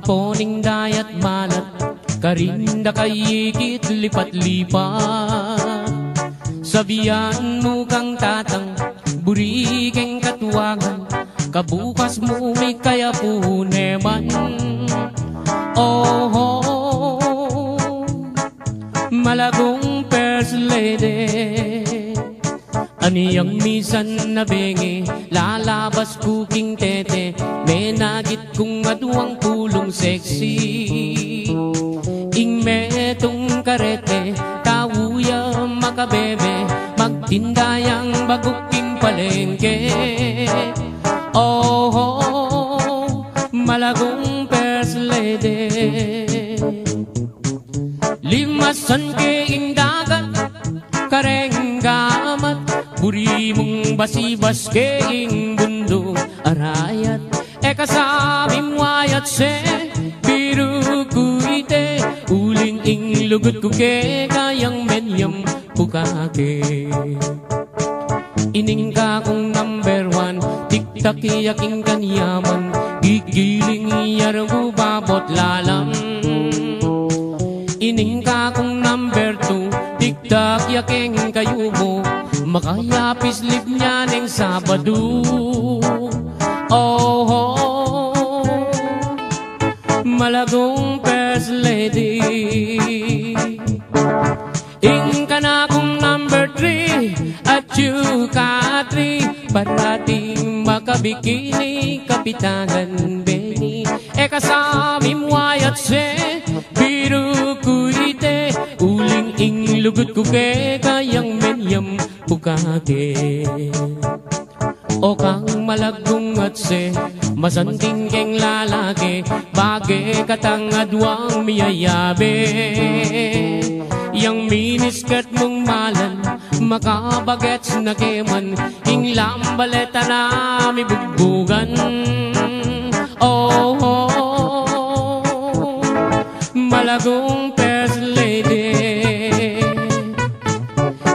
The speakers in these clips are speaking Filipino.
poning dayat malat, karinda kayikit lipat-lipat. Sabihan mo kang tatang, burikeng katuwagan, kabukas mo may kaya puneman. Oh, malagong first lady, aniyang misan na bengi, lalabas kuking tete, may nagit kung aduang pulong sexy. Ing metong karete, tawuya makabebe, magtindayang baguking palengke. Oh, malagong first lady, limasan keing dagat, kareng gamat, buri mong basibas keing bundo arayat. Eka sabim wayat se biru kuite, uling ing lugut ko ke kayang menyam bukake. Ining ka kong number one, tiktak yaking kanyaman, gigiling iyarong babot lalang. Ining ka kong number two, tiktak yaking kayo mo, makayapis lip niya ng Sabado. Oh, malagong first lady, ing ka na kong number three, at you ka three, parating makabikini, kapitanan Benny. Eka sabim wayat se biru kuite, uling ing lugut ko ke kayang menyam bukake. O kang malagong at se masanting keng lalaki, bagay katangadwang miyayabe. Yang miniskat mong malan, makabagets na keman, ing lambaleta na mi bugbugan. Oh, malagong first lady,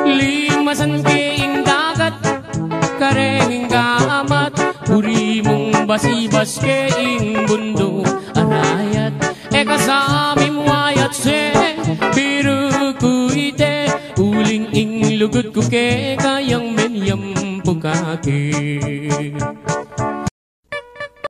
limasan keing dagat, kareng gamat, uri mong basibas keing bundo arayat. Eka sabim wayat se biru kuite, uling ing lugut ko ke kayang menyam bukake.